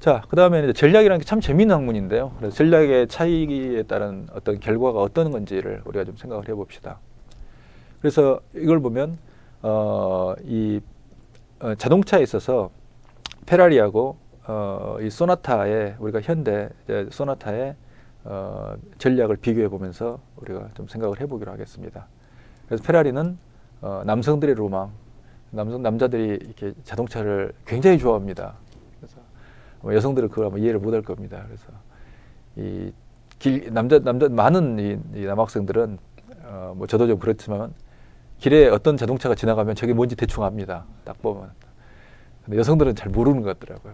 자, 그 다음에 이제 전략이라는 게 참 재미있는 학문인데요. 그래서 전략의 차이에 따른 어떤 결과가 어떤 건지를 우리가 좀 생각을 해봅시다. 그래서 이걸 보면 자동차에 있어서 페라리하고 이 소나타의 우리가 현대 소나타의 전략을 비교해 보면서 우리가 좀 생각을 해보기로 하겠습니다. 그래서 페라리는 남성들의 로망, 남자들이 이렇게 자동차를 굉장히 좋아합니다. 그래서 여성들은 그걸 아마 이해를 못할 겁니다. 그래서 남자 많은 이 남학생들은 뭐 저도 좀 그렇지만 길에 어떤 자동차가 지나가면 저게 뭔지 대충 압니다. 딱 보면. 근데 여성들은 잘 모르는 것 같더라고요.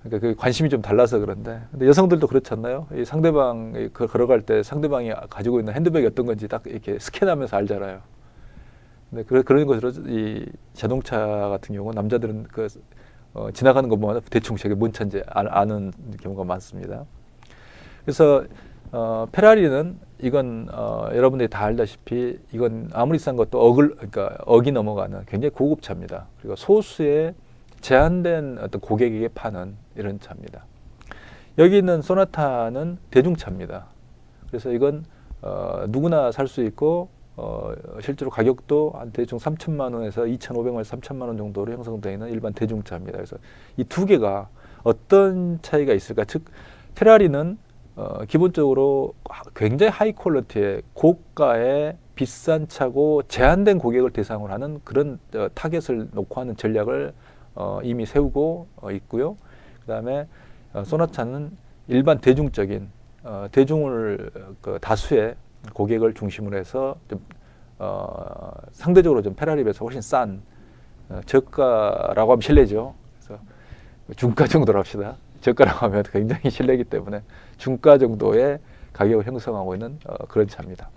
그러니까 그 관심이 좀 달라서 그런데, 근데 여성들도 그렇지 않나요? 이 상대방 걸어갈 때 상대방이 가지고 있는 핸드백이 어떤 건지 딱 이렇게 스캔하면서 알잖아요. 근데 그런 것으로 이 자동차 같은 경우 남자들은 지나가는 것보다 대충 저게 뭔 차인지 아는 경우가 많습니다. 그래서 페라리는 이건 여러분들이 다 알다시피 이건 아무리 싼 것도 그러니까 억이 넘어가는 굉장히 고급 차입니다. 그리고 소수의 제한된 어떤 고객에게 파는 이런 차입니다. 여기 있는 소나타는 대중차입니다. 그래서 이건 누구나 살 수 있고 실제로 가격도 한 대충 3천만 원에서 2,500만 3천만 원 정도로 형성되어 있는 일반 대중차입니다. 그래서 이 두 개가 어떤 차이가 있을까? 즉 페라리는 기본적으로 굉장히 하이 퀄리티의 고가의 비싼 차고 제한된 고객을 대상으로 하는 그런 타겟을 놓고 하는 전략을 이미 세우고 있고요. 그 다음에 소나타는 일반 대중적인 대중을 다수의 고객을 중심으로 해서 좀 상대적으로 좀 페라리에 비해서 훨씬 싼 저가라고 하면 실례죠. 그래서 중가 정도로 합시다. 저가라고 하면 굉장히 실례이기 때문에 중가 정도의 가격을 형성하고 있는 그런 차입니다.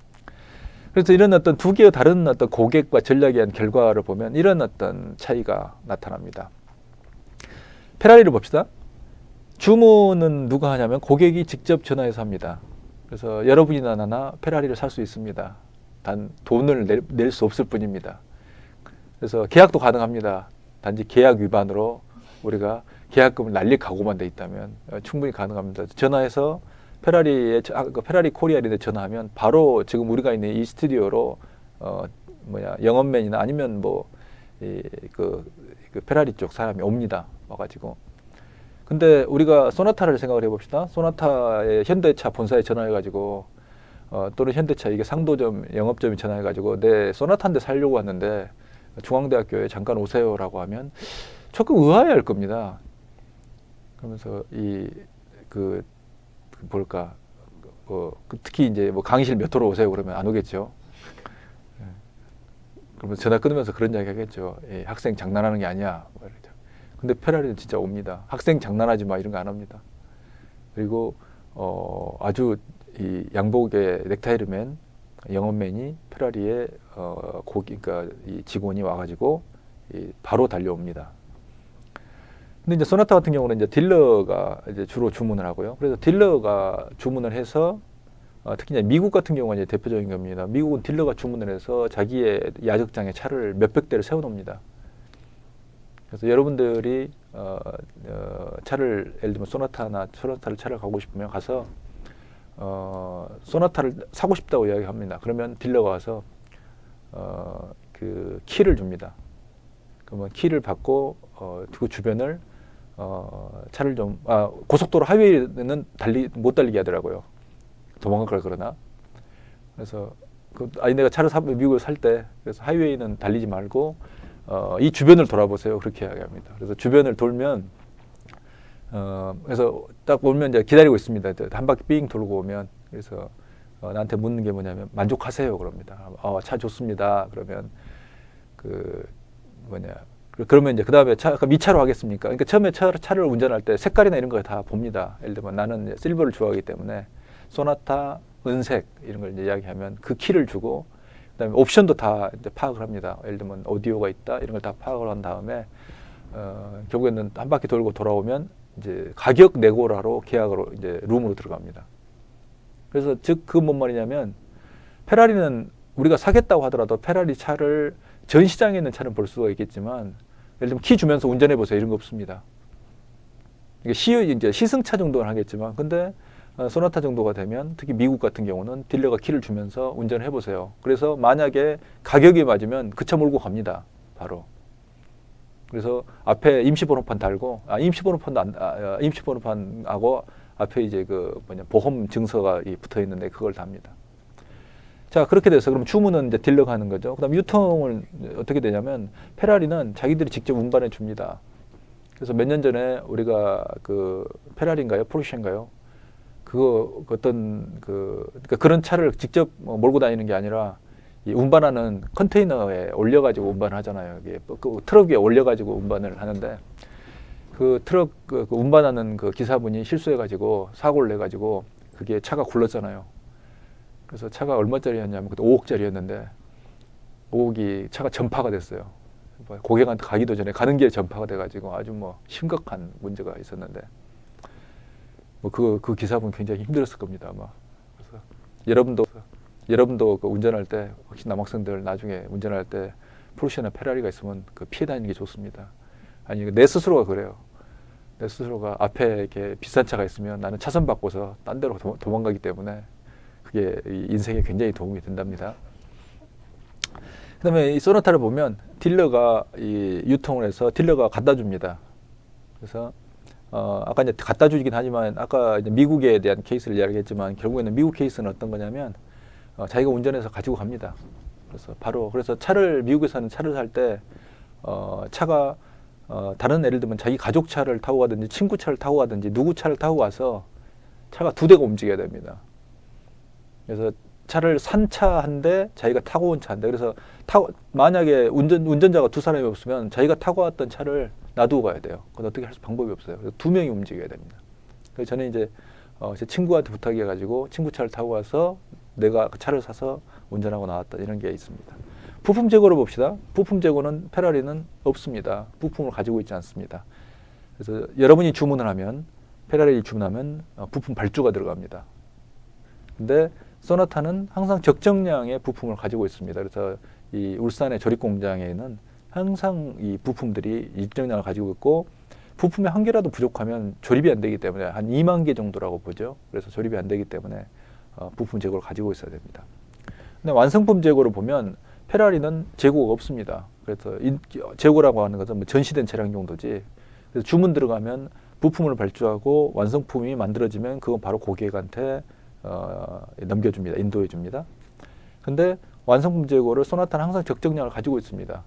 그래서 이런 어떤 두 개의 다른 어떤 고객과 전략에 의한 결과를 보면 이런 어떤 차이가 나타납니다. 페라리를 봅시다. 주문은 누가 하냐면 고객이 직접 전화해서 합니다. 그래서 여러분이나 나나 페라리를 살 수 있습니다. 단 돈을 낼 수 없을 뿐입니다. 그래서 계약도 가능합니다. 단지 계약 위반으로 우리가 계약금을 날릴 각오만 돼 있다면 충분히 가능합니다. 전화해서 페라리 코리아 이런 데 전화하면 바로 지금 우리가 있는 이 스튜디오로 영업맨이나 아니면 그 페라리 쪽 사람이 옵니다. 와가지고. 근데 우리가 소나타를 생각을 해봅시다. 소나타의 현대차 본사에 전화해가지고 또는 현대차 이게 상도점 영업점이 전화해가지고 내 소나타 한 대 살려고 왔는데 중앙대학교에 잠깐 오세요라고 하면 조금 의아해할 겁니다. 그러면서 특히 이제 강의실 몇 호로 오세요 그러면 안 오겠죠. 그러면 전화 끊으면서 그런 이야기 하겠죠. 학생 장난하는 게 아니야. 근데 페라리는 진짜 옵니다. 학생 장난하지 마 이런 거 안 합니다. 그리고 아주 이 양복의 넥타이를 맨 영업맨이 페라리의 그러니까 이 직원이 와가지고 바로 달려옵니다. 근데 이제 소나타 같은 경우는 이제 딜러가 이제 주로 주문을 하고요. 그래서 딜러가 주문을 해서 특히 이제 미국 같은 경우가 이제 대표적인 겁니다. 미국은 딜러가 주문을 해서 자기의 야적장에 차를 몇백 대를 세워놓습니다. 그래서 여러분들이 차를 예를 들면 소나타를 차를 가고 싶으면 가서 소나타를 사고 싶다고 이야기합니다. 그러면 딜러가 와서 그 키를 줍니다. 그러면 키를 받고 그 주변을 차를 좀 고속도로 하이웨이는 못 달리게 하더라고요. 도망갈 걸 그러나. 그래서 내가 차를 미국에 살 때 그래서 하이웨이는 달리지 말고 이 주변을 돌아보세요. 그렇게 이야기합니다. 그래서 주변을 돌면 그래서 딱 오면 이제 기다리고 있습니다. 한 바퀴 삥 돌고 오면 그래서 나한테 묻는 게 뭐냐면 만족하세요 그럽니다. 차 좋습니다. 그러면 그러면 이제 그 다음에 미차로 하겠습니까? 그러니까 처음에 차를 운전할 때 색깔이나 이런 걸 다 봅니다. 예를 들면 나는 실버를 좋아하기 때문에 소나타 은색 이런 걸 이제 이야기하면 그 키를 주고 그다음에 옵션도 다 이제 파악을 합니다. 예를 들면 오디오가 있다 이런 걸 다 파악을 한 다음에 결국에는 한 바퀴 돌고 돌아오면 이제 가격 내고라로 계약으로 이제 룸으로 들어갑니다. 그래서 즉 그 뭔 말이냐면 페라리는 우리가 사겠다고 하더라도 페라리 차를 전 시장에 있는 차는 볼 수가 있겠지만 예를 들면 키 주면서 운전해 보세요 이런 거 없습니다. 이제 시승차 정도는 하겠지만, 근데 소나타 정도가 되면 특히 미국 같은 경우는 딜러가 키를 주면서 운전을 해보세요. 그래서 만약에 가격이 맞으면 그 차 몰고 갑니다. 바로. 그래서 앞에 임시번호판 달고, 임시번호판하고 앞에 이제 보험 증서가 붙어 있는데 그걸 답니다. 자, 그렇게 돼서 그럼 주문은 이제 딜러가 하는 거죠. 그다음 유통을 어떻게 되냐면 페라리는 자기들이 직접 운반해 줍니다. 그래서 몇 년 전에 우리가 페라리인가요, 포르쉐인가요? 그러니까 그런 차를 직접 몰고 다니는 게 아니라 이 운반하는 컨테이너에 올려가지고 운반하잖아요. 이게 그 트럭 위에 올려가지고 운반을 하는데 그 트럭 그 운반하는 그 기사분이 실수해가지고 사고를 내가지고 그게 차가 굴렀잖아요. 그래서 차가 얼마짜리였냐면 그때 5억짜리였는데 5억이 차가 전파가 됐어요. 고객한테 가기도 전에 가는 길에 전파가 돼가지고 아주 심각한 문제가 있었는데 그 기사분 굉장히 힘들었을 겁니다 아마. 그래서 여러분도 운전할 때 혹시 남학생들 나중에 운전할 때 포르쉐나 페라리가 있으면 피해 다니는 게 좋습니다. 아니 내 스스로가 그래요. 내 스스로가 앞에 이렇게 비싼 차가 있으면 나는 차선 바꿔서 딴 데로 도망가기 때문에 그게 인생에 굉장히 도움이 된답니다. 그다음에 이 소나타를 보면 딜러가 유통을 해서 딜러가 갖다 줍니다. 그래서 아까 이제 갖다 주긴 하지만 아까 이제 미국에 대한 케이스를 이야기했지만 결국에는 미국 케이스는 어떤 거냐면 자기가 운전해서 가지고 갑니다. 그래서 미국에서는 차를 살 때 차가 다른 예를 들면 자기 가족 차를 타고 가든지 친구 차를 타고 가든지 누구 차를 타고 가서 차가 두 대가 움직여야 됩니다. 그래서 차를 산 차 한 대, 자기가 타고 온 차 한 대. 그래서 만약에 운전자가 두 사람이 없으면 자기가 타고 왔던 차를 놔두고 가야 돼요. 그건 어떻게 할 방법이 없어요. 그래서 두 명이 움직여야 됩니다. 그래서 저는 이제 제 친구한테 부탁해가지고 친구 차를 타고 와서 내가 그 차를 사서 운전하고 나왔다 이런 게 있습니다. 부품 재고를 봅시다. 부품 재고는 페라리는 없습니다. 부품을 가지고 있지 않습니다. 그래서 여러분이 주문을 하면 페라리를 주문하면 부품 발주가 들어갑니다. 근데 소나타는 항상 적정량의 부품을 가지고 있습니다. 그래서 이 울산의 조립 공장에는 항상 이 부품들이 일정량을 가지고 있고 부품이 한 개라도 부족하면 조립이 안 되기 때문에 한 2만 개 정도라고 보죠. 그래서 조립이 안 되기 때문에 부품 재고를 가지고 있어야 됩니다. 근데 완성품 재고를 보면 페라리는 재고가 없습니다. 그래서 재고라고 하는 것은 전시된 차량 정도지. 그래서 주문 들어가면 부품을 발주하고 완성품이 만들어지면 그건 바로 고객한테 넘겨줍니다. 인도해 줍니다. 근데 완성품 재고를 소나타는 항상 적정량을 가지고 있습니다.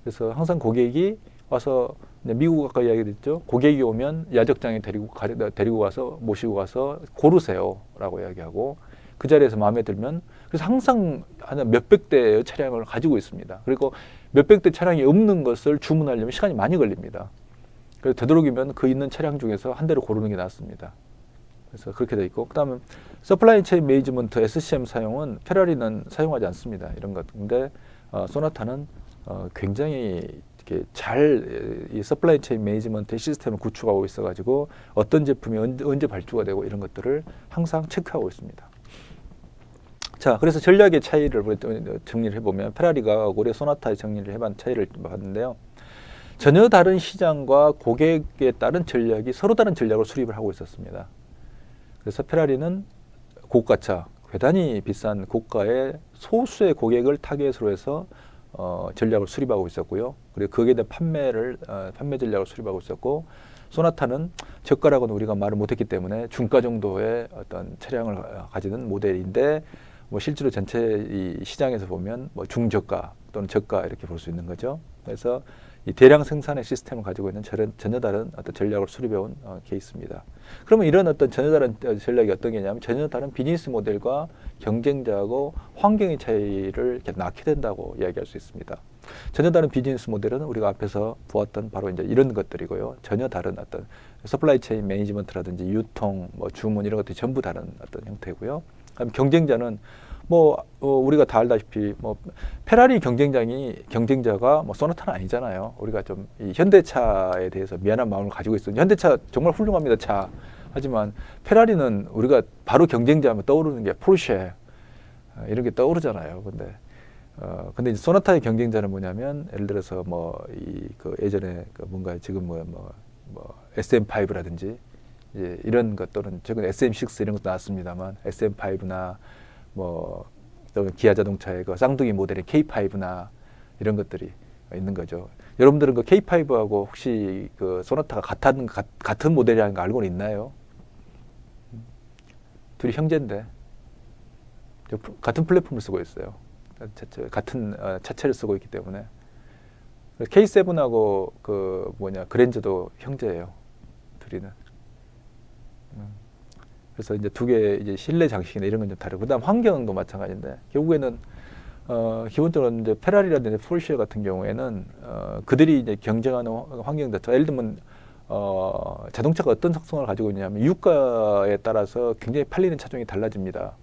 그래서 항상 고객이 와서 미국 아까 이야기했죠. 고객이 오면 야적장에 데리고 가서 모시고 가서 고르세요라고 이야기하고 그 자리에서 마음에 들면 그래서 항상 한 몇백 대의 차량을 가지고 있습니다. 그리고 몇백 대 차량이 없는 것을 주문하려면 시간이 많이 걸립니다. 그래서 되도록이면 그 있는 차량 중에서 한 대를 고르는 게 낫습니다. 그래서 그렇게 돼 있고 그다음에 서플라이 체인 매니지먼트 SCM 사용은 페라리는 사용하지 않습니다. 이런 것. 근데 소나타는 굉장히 이렇게 잘 이 서플라이 체인 매니지먼트 시스템을 구축하고 있어가지고 어떤 제품이 언제 발주가 되고 이런 것들을 항상 체크하고 있습니다. 자, 그래서 전략의 차이를 정리를 해보면 페라리가 올해 소나타의 정리를 해본 차이를 봤는데요. 전혀 다른 시장과 고객에 따른 전략이 서로 다른 전략을 수립을 하고 있었습니다. 그래서 페라리는 고가차, 대단히 비싼 고가의 소수의 고객을 타겟으로 해서 전략을 수립하고 있었고요. 그리고 거기에 대한 판매 전략을 수립하고 있었고, 소나타는 저가라고는 우리가 말을 못했기 때문에 중가 정도의 어떤 차량을 가지는 모델인데, 실제로 전체 이 시장에서 보면 중저가 또는 저가 이렇게 볼 수 있는 거죠. 그래서 이 대량 생산의 시스템을 가지고 있는 전혀 다른 어떤 전략을 수립해온 케이스입니다. 그러면 이런 어떤 전혀 다른 전략이 어떤 게냐면 전혀 다른 비즈니스 모델과 경쟁자하고 환경의 차이를 이렇게 낳게 된다고 이야기할 수 있습니다. 전혀 다른 비즈니스 모델은 우리가 앞에서 보았던 바로 이제 이런 것들이고요. 전혀 다른 어떤 서플라이 체인 매니지먼트라든지 유통, 주문 이런 것들이 전부 다른 어떤 형태고요. 그럼 경쟁자는 우리가 다 알다시피 페라리 경쟁자가 소나타는 아니잖아요. 우리가 좀 이 현대차에 대해서 미안한 마음을 가지고 있어요. 현대차 정말 훌륭합니다. 차. 하지만 페라리는 우리가 바로 경쟁자하면 떠오르는 게 포르쉐 이런 게 떠오르잖아요. 근데 이제 소나타의 경쟁자는 뭐냐면 예를 들어서 예전에 뭔가 지금 뭐 SM5라든지 이제 이런 것 또는 최근 SM6 이런 것도 나왔습니다만 SM5나 뭐 또는 기아 자동차의 그 쌍둥이 모델의 K5나 이런 것들이 있는 거죠. 여러분들은 그 K5하고 혹시 그 소나타가 같은 모델이라는 거 알고는 있나요? 둘이 형제인데 같은 플랫폼을 쓰고 있어요. 같은 차체를 쓰고 있기 때문에 K7하고 그 그랜저도 형제예요. 둘이는. 그래서 이제 두 개 이제 실내 장식이나 이런 건 좀 다르고, 그다음 환경도 마찬가지인데 결국에는 기본적으로 이제 페라리라든지 포르쉐 같은 경우에는 그들이 이제 경쟁하는 환경 자체가, 예를 들면 자동차가 어떤 특성을 가지고 있냐면 유가에 따라서 굉장히 팔리는 차종이 달라집니다.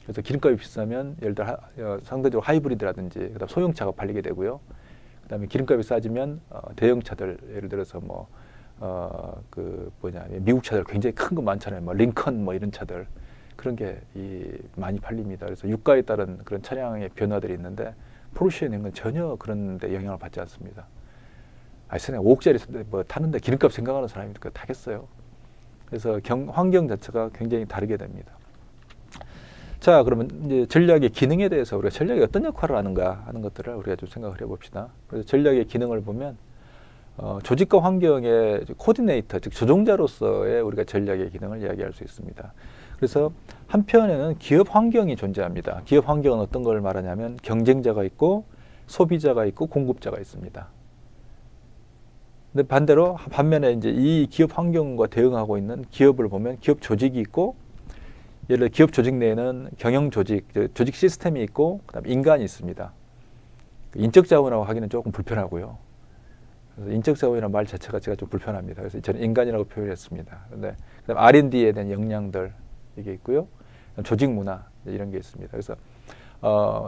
그래서 기름값이 비싸면 예를 들어 상대적으로 하이브리드라든지 그다음 소형차가 팔리게 되고요. 그다음에 기름값이 싸지면 대형차들, 예를 들어서 미국 차들 굉장히 큰 거 많잖아요. 뭐 링컨 뭐 이런 차들, 그런 게 많이 팔립니다. 그래서 유가에 따른 그런 차량의 변화들이 있는데 포르쉐는 건 전혀 그런 데 영향을 받지 않습니다. 세상에 5억짜리 뭐 타는데 기름값 생각하는 사람이 그거 타겠어요. 그래서 환경 자체가 굉장히 다르게 됩니다. 자, 그러면 이제 전략의 기능에 대해서 우리가 전략이 어떤 역할을 하는가 하는 것들을 우리가 좀 생각을 해봅시다. 그래서 전략의 기능을 보면 조직과 환경의 코디네이터, 즉 조종자로서의 우리가 전략의 기능을 이야기할 수 있습니다. 그래서 한편에는 기업 환경이 존재합니다. 기업 환경은 어떤 걸 말하냐면 경쟁자가 있고 소비자가 있고 공급자가 있습니다. 근데 반면에 이제 이 기업 환경과 대응하고 있는 기업을 보면 기업 조직이 있고, 예를 들어 기업 조직 내에는 경영 조직, 조직 시스템이 있고, 그다음에 인간이 있습니다. 인적 자원이라고 하기는 조금 불편하고요. 그래서 인적 자원이라는 말 자체가 제가 좀 불편합니다. 그래서 저는 인간이라고 표현했습니다. 그런데 그다음 R&D에 대한 역량들 이게 있고요. 조직 문화 이런 게 있습니다. 그래서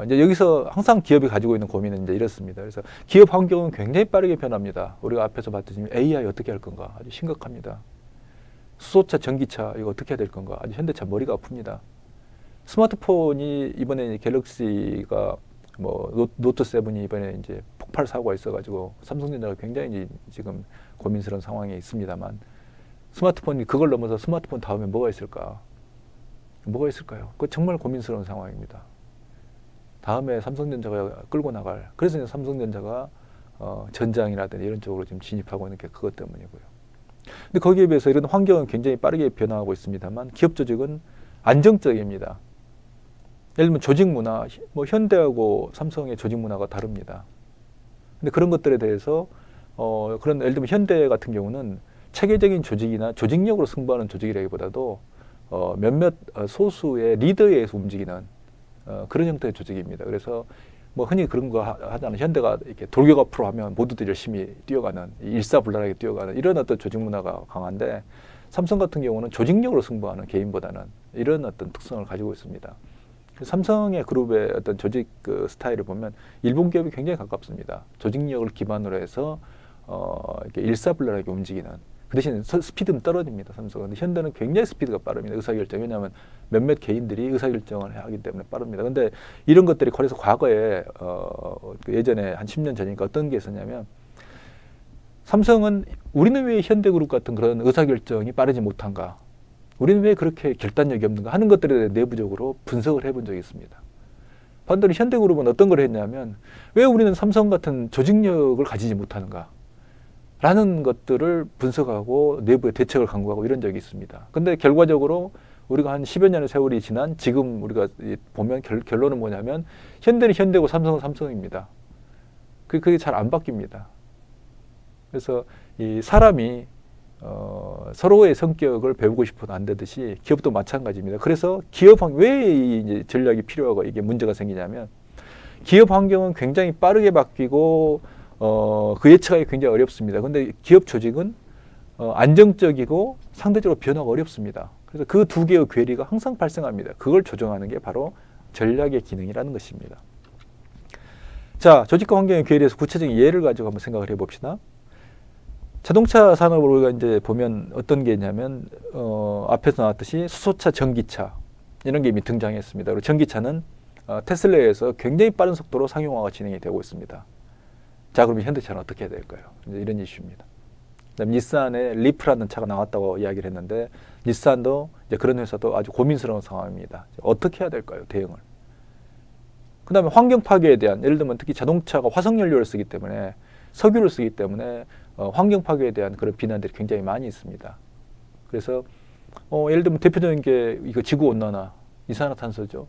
이제 여기서 항상 기업이 가지고 있는 고민은 이제 이렇습니다. 그래서 기업 환경은 굉장히 빠르게 변합니다. 우리가 앞에서 봤듯이 AI 어떻게 할 건가 아주 심각합니다. 수소차, 전기차 이거 어떻게 해야 될 건가? 아주 현대차 머리가 아픕니다. 스마트폰이 이번에 갤럭시가 노트 7이 이번에 이제 폭발 사고가 있어가지고 삼성전자가 굉장히 지금 고민스러운 상황에 있습니다만, 스마트폰이 그걸 넘어서 스마트폰 다음에 뭐가 있을까? 뭐가 있을까요? 그거 정말 고민스러운 상황입니다. 다음에 삼성전자가 끌고 나갈, 그래서 이제 삼성전자가 전장이라든지 이런 쪽으로 지금 진입하고 있는 게 그것 때문이고요. 근데 거기에 비해서 이런 환경은 굉장히 빠르게 변화하고 있습니다만 기업 조직은 안정적입니다. 예를 들면 조직 문화, 현대하고 삼성의 조직 문화가 다릅니다. 근데 그런 것들에 대해서 예를 들면 현대 같은 경우는 체계적인 조직이나 조직력으로 승부하는 조직이라기보다도 몇몇 소수의 리더에 의해서 움직이는 그런 형태의 조직입니다. 그래서 흔히 그런 거 하잖아요. 현대가 이렇게 돌격 앞으로 하면 모두들 열심히 뛰어가는, 일사불란하게 뛰어가는 이런 어떤 조직 문화가 강한데, 삼성 같은 경우는 조직력으로 승부하는, 개인보다는 이런 어떤 특성을 가지고 있습니다. 삼성의 그룹의 어떤 조직 스타일을 보면 일본 기업이 굉장히 가깝습니다. 조직력을 기반으로 해서 이렇게 일사불란하게 움직이는. 그 대신 스피드는 떨어집니다, 삼성은. 근데 현대는 굉장히 스피드가 빠릅니다, 의사결정. 왜냐하면 몇몇 개인들이 의사결정을 하기 때문에 빠릅니다. 근데 이런 것들이 그래서 과거에 예전에 한 10년 전이니까 어떤 게 있었냐면, 삼성은 우리는 왜 현대그룹 같은 그런 의사결정이 빠르지 못한가? 우리는 왜 그렇게 결단력이 없는가? 하는 것들에 대해 내부적으로 분석을 해본 적이 있습니다. 반대로 현대그룹은 어떤 걸 했냐면, 왜 우리는 삼성 같은 조직력을 가지지 못하는가? 라는 것들을 분석하고 내부의 대책을 강구하고 이런 적이 있습니다. 근데 결과적으로 우리가 한 10여 년의 세월이 지난 지금 우리가 보면 결론은 뭐냐면, 현대는 현대고 삼성은 삼성입니다. 그게 잘 안 바뀝니다. 그래서 이 사람이 서로의 성격을 배우고 싶어도 안 되듯이 기업도 마찬가지입니다. 그래서 왜 이제 전략이 필요하고 이게 문제가 생기냐면, 기업 환경은 굉장히 빠르게 바뀌고 그 예측하기 굉장히 어렵습니다. 그런데 기업 조직은 안정적이고 상대적으로 변화가 어렵습니다. 그래서 그 두 개의 괴리가 항상 발생합니다. 그걸 조정하는 게 바로 전략의 기능이라는 것입니다. 자, 조직과 환경의 괴리에서 구체적인 예를 가지고 한번 생각을 해봅시다. 자동차 산업을 우리가 이제 보면 어떤 게 있냐면, 앞에서 나왔듯이 수소차, 전기차 이런 게 이미 등장했습니다. 그리고 전기차는 테슬라에서 굉장히 빠른 속도로 상용화가 진행이 되고 있습니다. 자, 그러면 현대차는 어떻게 해야 될까요? 이제 이런 이슈입니다. 그다음에 닛산의 리프라는 차가 나왔다고 이야기를 했는데 닛산도 이제 그런 회사도 아주 고민스러운 상황입니다. 어떻게 해야 될까요? 대응을. 그다음에 환경 파괴에 대한 예를 들면 특히 자동차가 화석 연료를 쓰기 때문에 석유를 쓰기 때문에 환경 파괴에 대한 그런 비난들이 굉장히 많이 있습니다. 그래서 예를 들면 대표적인 게 이거 지구 온난화, 이산화탄소죠.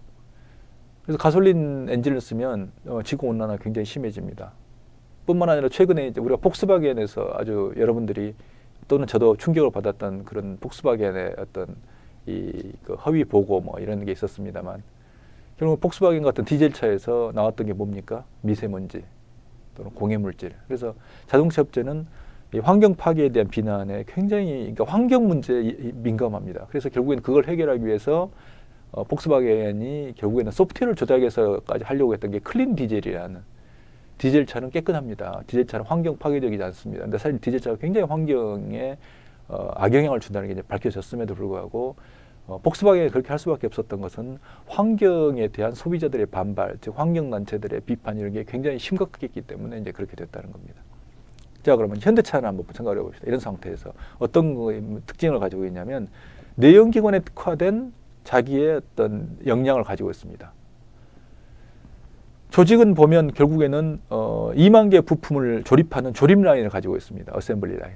그래서 가솔린 엔진을 쓰면 지구 온난화 굉장히 심해집니다. 뿐만 아니라 최근에 이제 우리가 폭스바겐에서 아주 여러분들이 또는 저도 충격을 받았던 그런 폭스바겐의 어떤 그 허위 보고 뭐 이런 게 있었습니다만 결국 폭스바겐 같은 디젤차에서 나왔던 게 뭡니까? 미세먼지 또는 공해물질. 그래서 자동차 업체는 이 환경 파괴에 대한 비난에 굉장히 그러니까 환경 문제에 민감합니다. 그래서 결국에는 그걸 해결하기 위해서 폭스바겐이 결국에는 소프트웨어를 조작해서까지 하려고 했던 게 클린 디젤이라는 디젤차는 깨끗합니다. 디젤차는 환경 파괴적이지 않습니다. 근데 사실 디젤차가 굉장히 환경에 악영향을 준다는 게 이제 밝혀졌음에도 불구하고 폭스바겐이 그렇게 할 수밖에 없었던 것은 환경에 대한 소비자들의 반발, 즉 환경단체들의 비판 이런 게 굉장히 심각했기 때문에 이제 그렇게 됐다는 겁니다. 자, 그러면 현대차는 한번 생각을 해봅시다. 이런 상태에서 어떤 특징을 가지고 있냐면 내연기관에 특화된 자기의 어떤 역량을 가지고 있습니다. 조직은 보면 결국에는 2만 개의 부품을 조립하는 조립 라인을 가지고 있습니다. 어셈블리 라인.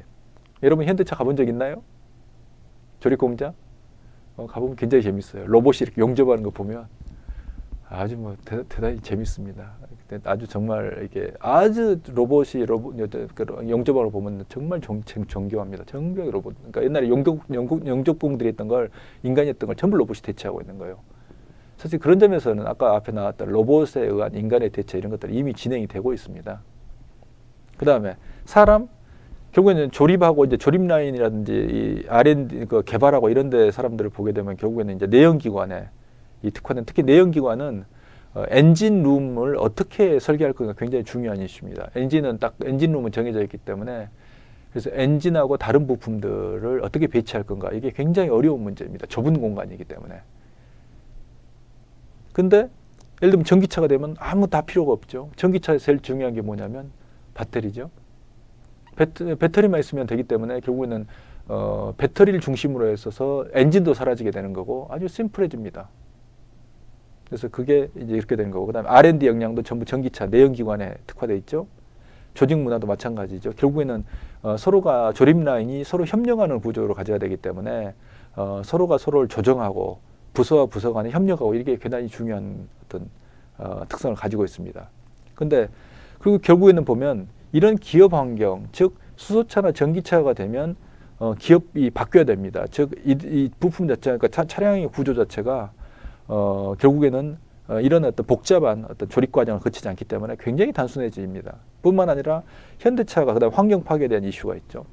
여러분 현대차 가본 적 있나요? 조립 공장? 가보면 굉장히 재밌어요. 로봇이 이렇게 용접하는 거 보면 아주 뭐 대단히 재밌습니다. 아주 정말 이게 아주 로봇이 용접하는 거 보면 정말 정교합니다. 정교하게 로봇. 그러니까 옛날에 용접공들이 했던 걸 인간이 했던 걸 전부 로봇이 대체하고 있는 거예요. 사실 그런 점에서는 아까 앞에 나왔던 로봇에 의한 인간의 대체 이런 것들이 이미 진행이 되고 있습니다. 그 다음에 사람, 결국에는 조립하고 이제 조립 라인이라든지 이 R&D 그 개발하고 이런 데 사람들을 보게 되면 결국에는 이제 내연기관에 이 특화된 특히 내연기관은 엔진 룸을 어떻게 설계할 건가 굉장히 중요한 이슈입니다. 엔진은 딱 엔진 룸은 정해져 있기 때문에 그래서 엔진하고 다른 부품들을 어떻게 배치할 건가 이게 굉장히 어려운 문제입니다. 좁은 공간이기 때문에. 근데 예를 들면 전기차가 되면 아무 다 필요가 없죠. 전기차에 제일 중요한 게 뭐냐면 배터리죠. 배터리만 있으면 되기 때문에 결국에는 배터리를 중심으로 해서 엔진도 사라지게 되는 거고 아주 심플해집니다. 그래서 그게 이제 이렇게 되는 거고 그다음에 R&D 역량도 전부 전기차 내연기관에 특화되어 있죠. 조직 문화도 마찬가지죠. 결국에는 서로가 조립 라인이 서로 협력하는 구조로 가져야 되기 때문에 서로가 서로를 조정하고 부서와 부서 간에 협력하고 이게 굉장히 중요한 어떤 특성을 가지고 있습니다. 근데 그리고 결국에는 보면 이런 기업 환경, 즉 수소차나 전기차가 되면 기업이 바뀌어야 됩니다. 즉 이 부품 자체, 그러니까 차량의 구조 자체가 결국에는 이런 어떤 복잡한 어떤 조립 과정을 거치지 않기 때문에 굉장히 단순해집니다. 뿐만 아니라 현대차가 그다음 환경 파괴에 대한 이슈가 있죠.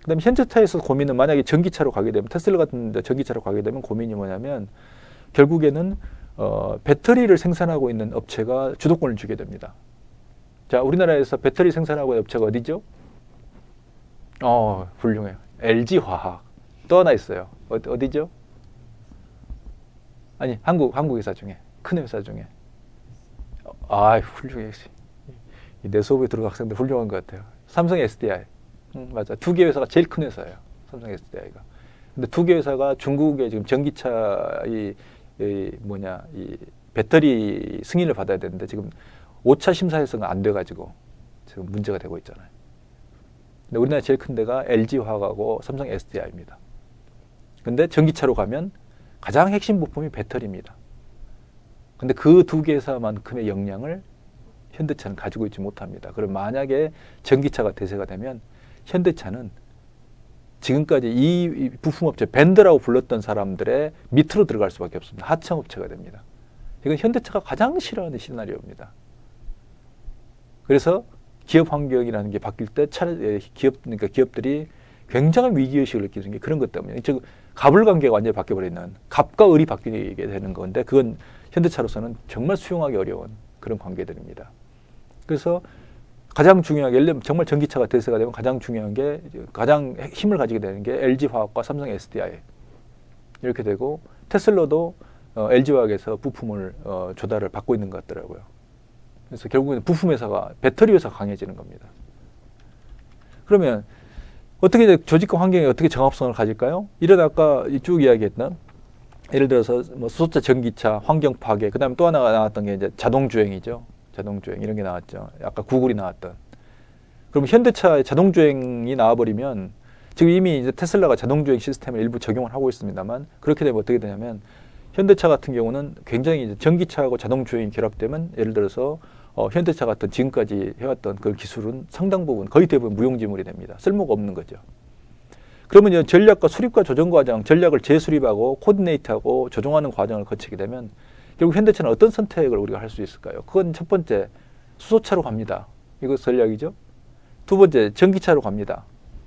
그다음에 현대차에서 고민은 만약에 전기차로 가게 되면 테슬라 같은 데 전기차로 가게 되면 고민이 뭐냐면 결국에는 배터리를 생산하고 있는 업체가 주도권을 주게 됩니다. 자, 우리나라에서 배터리 생산하고 있는 업체가 어디죠? 훌륭해요. LG화학. 또 하나 있어요. 어디죠? 아니, 한국 회사 중에 큰 회사 중에. 훌륭해. 내 수업에 들어온 학생들 훌륭한 것 같아요. 삼성 SDI. 맞아. 두 개 회사가 제일 큰 회사예요. 삼성 SDI가. 근데 두 개 회사가 중국의 지금 전기차 이 배터리 승인을 받아야 되는데 지금 5차 심사에서는 안 돼가지고 지금 문제가 되고 있잖아요. 근데 우리나라 제일 큰 데가 LG화학하고 삼성 SDI입니다. 근데 전기차로 가면 가장 핵심 부품이 배터리입니다. 근데 그 두 개 회사만큼의 역량을 현대차는 가지고 있지 못합니다. 그럼 만약에 전기차가 대세가 되면 현대차는 지금까지 이 부품업체 밴드라고 불렀던 사람들의 밑으로 들어갈 수밖에 없습니다. 하청업체가 됩니다. 이건 현대차가 가장 싫어하는 시나리오입니다. 그래서 기업 환경이라는 게 바뀔 때 그러니까 기업들이 굉장한 위기의식을 느끼는 게 그런 것 때문에 즉 갑을관계가 완전히 바뀌어버리는 갑과 을이 바뀌게 되는 건데 그건 현대차로서는 정말 수용하기 어려운 그런 관계들입니다. 그래서 가장 중요한 게 예를 들면 정말 전기차가 대세가 되면 가장 중요한 게 가장 힘을 가지게 되는 게 LG화학과 삼성 SDI 이렇게 되고 테슬라도 LG화학에서 부품을 조달을 받고 있는 것 같더라고요. 그래서 결국에는 부품 회사가 배터리 회사가 강해지는 겁니다. 그러면 어떻게 이제 조직과 환경이 어떻게 정합성을 가질까요? 이런 아까 쭉 이야기했던 예를 들어서 뭐 수소차, 전기차, 환경 파괴, 그다음에 또 하나가 나왔던 게 이제 자동주행이죠. 자동주행 이런 게 나왔죠. 아까 구글이 나왔던. 그럼 현대차의 자동주행이 나와버리면 지금 이미 이제 테슬라가 자동주행 시스템을 일부 적용을 하고 있습니다만 그렇게 되면 어떻게 되냐면 현대차 같은 경우는 굉장히 이제 전기차하고 자동주행이 결합되면 예를 들어서 현대차 같은 지금까지 해왔던 그 기술은 상당 부분 거의 대부분 무용지물이 됩니다. 쓸모가 없는 거죠. 그러면 전략과 수립과 조정 과정, 전략을 재수립하고 코디네이트하고 조정하는 과정을 거치게 되면 결국 현대차는 어떤 선택을 우리가 할 수 있을까요? 그건 첫 번째 수소차로 갑니다. 이거 전략이죠. 두 번째 전기차로 갑니다.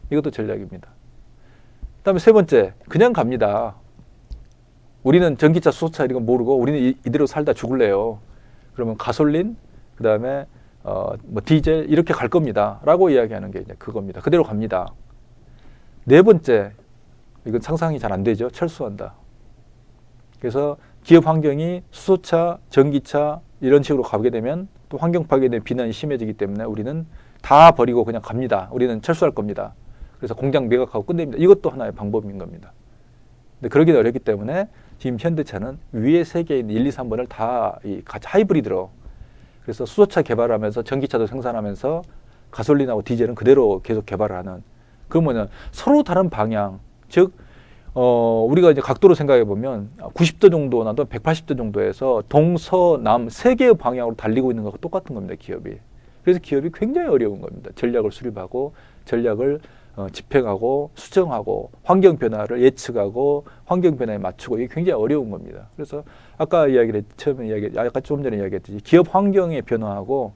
이것도 전략입니다. 그다음에 세 번째 그냥 갑니다. 우리는 전기차, 수소차 이런 거 모르고 우리는 이대로 살다 죽을래요. 그러면 가솔린, 그다음에 뭐 디젤 이렇게 갈 겁니다.라고 이야기하는 게 이제 그겁니다. 그대로 갑니다. 네 번째, 이건 상상이 잘 안 되죠. 철수한다. 그래서 기업 환경이 수소차, 전기차 이런 식으로 가게 되면 또 환경 파괴에 대한 비난이 심해지기 때문에 우리는 다 버리고 그냥 갑니다. 우리는 철수할 겁니다. 그래서 공장 매각하고 끝냅니다. 이것도 하나의 방법인 겁니다. 근데 그러기는 어렵기 때문에 지금 현대차는 위에 세 개인 1, 2, 3번을 다 같이 하이브리드로 그래서 수소차 개발하면서 전기차도 생산하면서 가솔린하고 디젤은 그대로 계속 개발하는 그러면 서로 다른 방향 즉 우리가 이제 각도로 생각해 보면 90도 정도나 또 180도 정도에서 동서남 세 개의 방향으로 달리고 있는 것과 똑같은 겁니다. 기업이. 그래서 기업이 굉장히 어려운 겁니다. 전략을 수립하고 전략을 집행하고 수정하고 환경 변화를 예측하고 환경 변화에 맞추고 이게 굉장히 어려운 겁니다. 그래서 아까 아까 좀 전에 이야기했듯이 기업 환경에 변화하고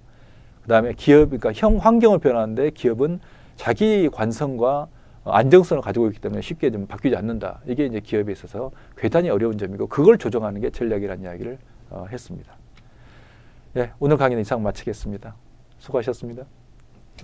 그다음에 그러니까 환경을 변화하는데 기업은 자기 관성과 안정성을 가지고 있기 때문에 쉽게 좀 바뀌지 않는다. 이게 이제 기업에 있어서 대단히 어려운 점이고 그걸 조정하는 게 전략이라는 이야기를 했습니다. 예, 오늘 강의는 이상 마치겠습니다. 수고하셨습니다.